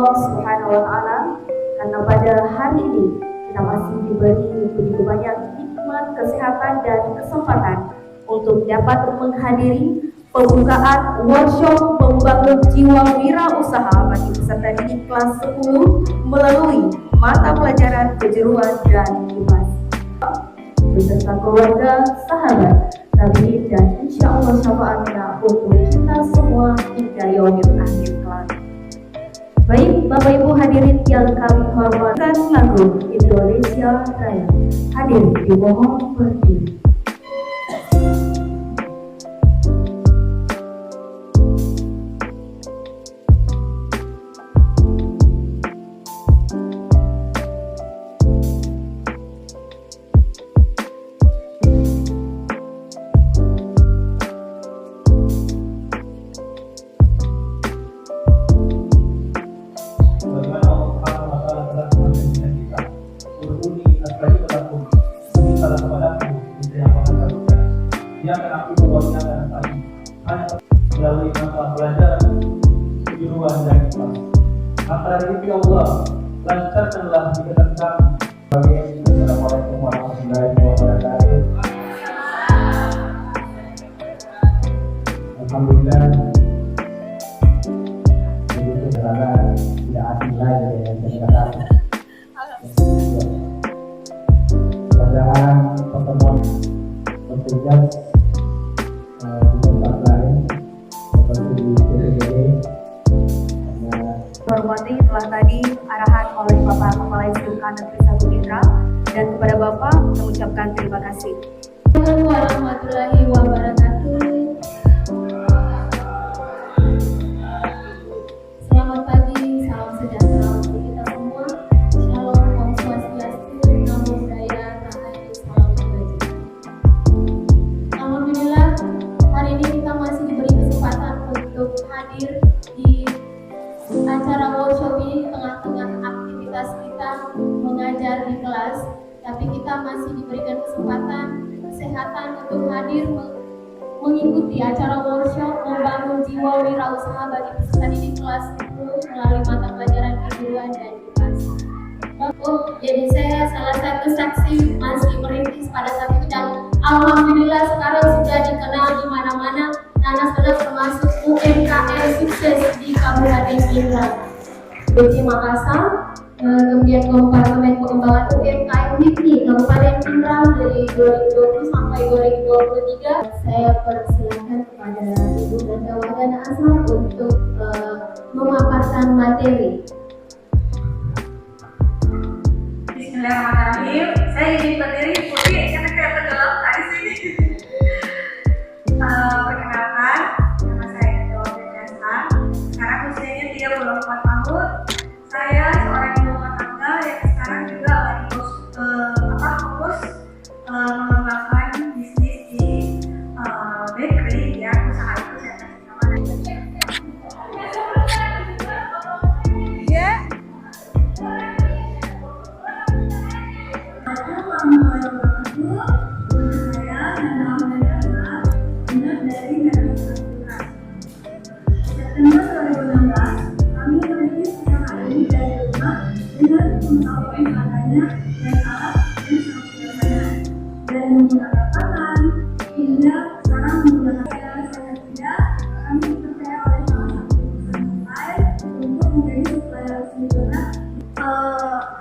Allah Subhanahu wa Ta'ala, karena pada hari ini kita masih diberi begitu banyak nikmat, kesehatan dan kesempatan untuk dapat menghadiri pembukaan workshop membangun jiwa wirausaha bagi peserta didik kelas 10 melalui mata pelajaran kejuruan dan IPAS beserta keluarga, sahabat, tabiin dan insya Allah syafaatnya untuk kita semua hingga yaumil akhir kelak. Baik Bapak Ibu hadirin yang kami hormatkan, lagu Indonesia Raya hadir dimohon berdiri. Dia akan aku membawakan dan tadi hanya melalui mata pelajaran kejuruan dan IPAS. Maka dari itu ya Allah, lancarkanlah kegiatan kami. Assalamualaikum warahmatullahi wabarakatuh. Alhamdulillah, begitu terasa tidak asing lagi dengan kesehatan. Pelajaran pertemuan bertugas di tempat lain seperti di PPDB. Hormati telah tadi arahan oleh Bapak Kepala Institut Negeri 1 Mitra, dan kepada Bapak mengucapkan terima kasih. Assalamualaikum warahmatullahi wabarakatuh. Selamat pagi, salam sejahtera untuk kita semua. Shalom, Om Swastiastu, Namo Buddhaya, Rahayu, salam kebajikan. Alhamdulillah, hari ini kita masih diberi kesempatan untuk hadir di acara workshop ini di tengah-tengah aktivitas kita mengajar di kelas, tapi kita masih diberikan kesempatan kesehatan untuk hadir mengikuti acara workshop membangun jiwa wirausaha bagi peserta didik kelas 10 melalui mata pelajaran kejuruan dan IPAS. Jadi saya salah satu saksi masih merintis pada saat itu, dan alhamdulillah sekarang sudah dikenal di mana-mana. Nanas termasuk UMKM sukses di Kabupaten Pindrang, BC Makassar, kemudian Departemen Pengembangan UMKM HIPMI Kabupaten Pindrang dari 2020 sampai 2023. Saya persilakan kepada Ibu Nanda Wardana Asmar untuk memaparkan materi. Bismillahirrahmanirrahim. Saya izin berdiri putih karena kelihatan gelap tadi sini. Perkenalkan, nama saya Nanda Wardana. Sekarang usianya 34 tahun. Saya seorang ibu rumah tangga yang sekarang juga lagi fokus mengembangkan bisnis di bakery, ya. Usaha itu saya kasih nama nanti. Ya.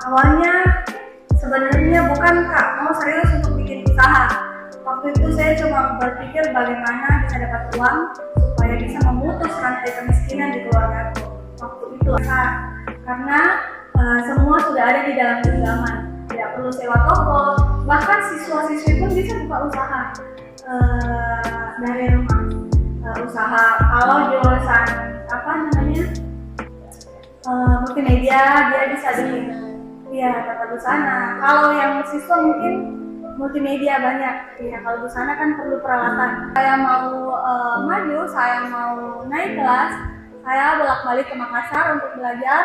Awalnya sebenarnya bukan Kak mau serius untuk bikin usaha. Waktu itu saya cuma berpikir bagaimana bisa dapat uang supaya bisa memutus rantai kemiskinan di keluargaku. Waktu itu karena semua sudah ada di dalam genggaman, tidak perlu sewa toko, bahkan siswa-siswi pun bisa buka usaha dari rumah. Usaha kalau jurusan multimedia dia bisa di tata busana. Kalau yang siswa mungkin multimedia banyak. Ya kalau busana kan perlu peralatan. Saya mau maju, saya mau naik kelas, saya bolak-balik ke Makassar untuk belajar.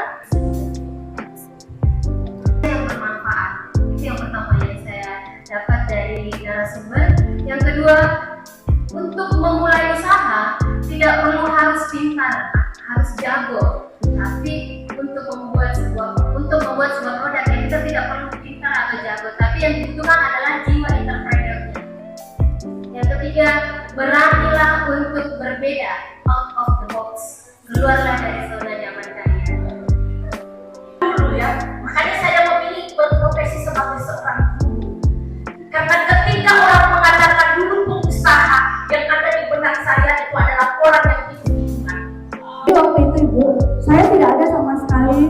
Yang bermanfaat, itu yang pertama yang saya dapat dari narasumber. Yang kedua, untuk memulai usaha tidak perlu harus pintar, harus jago, tapi untuk berbeda, out of the box. Keluarlah dari zona nyaman kalian. Dulu ya, makanya saya memilih berprofesi sebagai seorang guru. Karena ketika orang mengatakan dulu pengusaha, yang ada di benak saya itu adalah orang yang dibutuhkan. Waktu itu Ibu, saya tidak ada sama sekali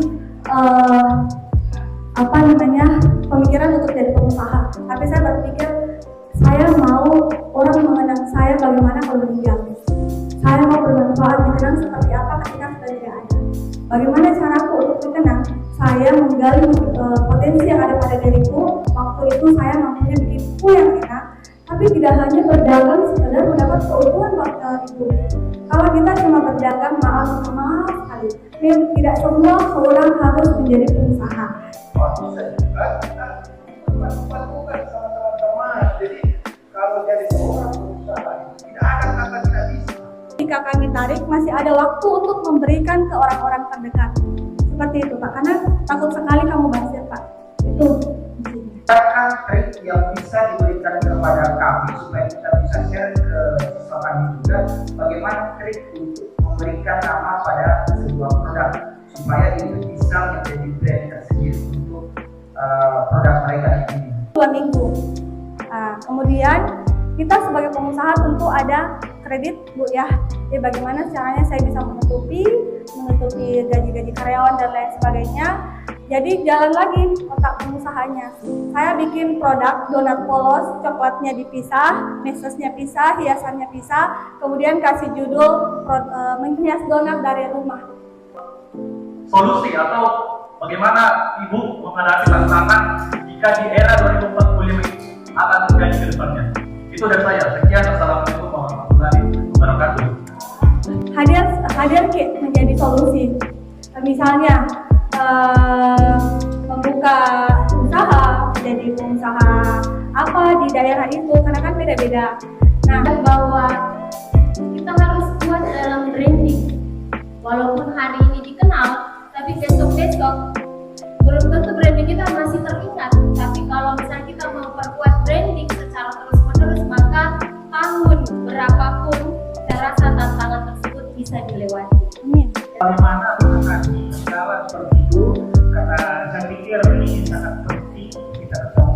pemikiran untuk jadi pengusaha. Tapi saya berpikir saya mau orang mengenang saya bagaimana kalau meninggal. Saya mau bermanfaat, dikenang seperti apa ketika sudah tidak ada. Bagaimana caraku untuk dikenang? Saya menggali potensi yang ada pada diriku. Waktu itu saya mampunya bikin kue yang enak, tapi tidak hanya berdagang sekedar mendapat keuntungan itu. Kalau kita cuma berdagang, maaf sekali. Tidak semua orang harus menjadi pengusaha. Bisa juga kita bantu-bantukan sama teman-teman. Jadi kalau jadi seorang pengusaha tidak ada kata tidak bisa. Jika kami tarik, masih ada waktu untuk memberikan ke orang-orang terdekat. Seperti itu Pak, karena takut sekali kamu basir Pak. Itu Apakah trik yang bisa diberikan kepada kami supaya kita bisa share ke siswa kami juga bagaimana trik untuk memberikan nama pada sebuah produk supaya itu bisa menjadi brand tersendiri untuk produk mereka ini. 2 minggu. Nah, kemudian kita sebagai pengusaha tentu ada kredit Bu ya. Jadi bagaimana caranya saya bisa menutupi gaji-gaji karyawan dan lain sebagainya. Jadi jalan lagi otak pengusahanya. Saya bikin produk donat polos, coklatnya dipisah, mesesnya pisah, hiasannya pisah, kemudian kasih judul menghias donat dari rumah. Solusi atau bagaimana Ibu menghadapi tantangan jika di era 2045 ini akan terjadi ke depannya. Itu dari saya. Sekian, assalamualaikum warahmatullahi wabarakatuh. Hadir menjadi solusi. Misalnya membuka usaha, menjadi pengusaha apa di daerah itu, karena kan beda-beda. Nah, Bahwa kita harus kuat dalam branding. Walaupun hari ini dikenal, tapi besok-besok belum tentu branding kita masih teringat. Tapi kalau misalnya kita memperkuat branding secara terus-menerus, maka tahun berapapun saya rasa tantangan tersebut bisa dilewati. amin. Bagaimana mengatasi masalah seperti itu? Karena saya pikir ini sangat penting kita ketemu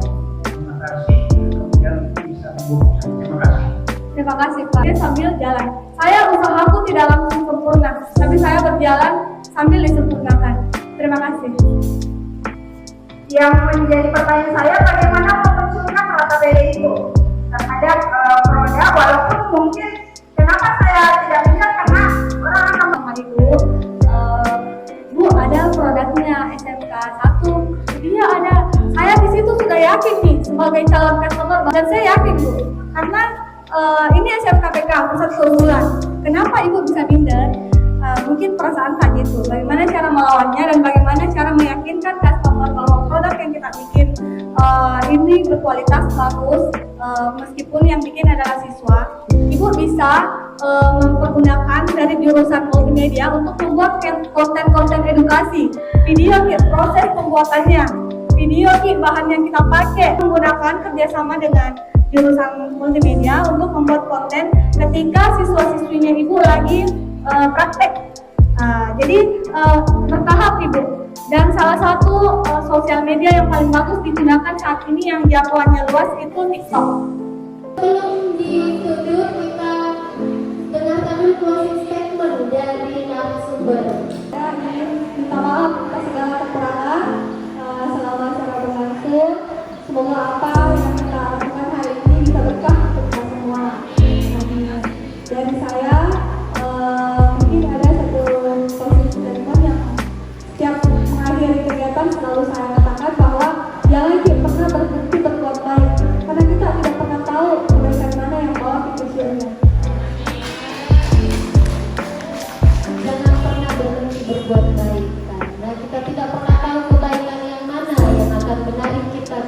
mengatasi kemudian bisa membuka. Terima kasih. Terima kasih Pak. Saya sambil jalan. Saya usahaku tidak langsung sempurna, tapi saya berjalan sambil disempurnakan. Terima kasih. Yang menjadi pertanyaan saya, bagaimana memunculkan rasa beda itu terhadap produk, walaupun mungkin kenapa saya tidak bisa, karena orang akan Itu Bu ada produknya SMK 1, dia ada. Saya di situ sudah yakin nih sebagai calon customer, dan saya yakin Bu, karena ini SMK PK pusat keunggulan. Kenapa Ibu bisa minder? Mungkin perasaan tadi itu. Bagaimana cara melawannya dan bagaimana cara meyakinkan customer bahwa produk yang kita bikin ini berkualitas bagus, meskipun yang bikin adalah siswa. Ibu bisa mempergunakan dari jurusan multimedia untuk membuat konten-konten edukasi, video kit proses pembuatannya, video kit bahan yang kita pakai, menggunakan kerjasama dengan jurusan multimedia untuk membuat konten ketika siswa-siswinya Ibu lagi praktek. Jadi bertahap Ibu. Dan salah satu sosial media yang paling bagus digunakan saat ini yang jangkauannya luas itu TikTok. Sebelum ditutup, kita dengarkan dulu closing statement dari narasumber. Saya ingin minta maaf atas segala kekurangan selama acara berlangsung. Semoga apa yang kita lakukan hari ini bisa berkah untuk kita semua. Amin. Dari saya mungkin ada satu closing statement yang setiap mengakhiri kegiatan selalu saya katakan bahwa jangan pernah berhenti berbuat baik, karena kita tidak pernah tahu kebaikan mana yang bawa kesuciannya. Jangan pernah berhenti berbuat baik, karena kita tidak pernah tahu kebaikan yang mana yang akan menarik kita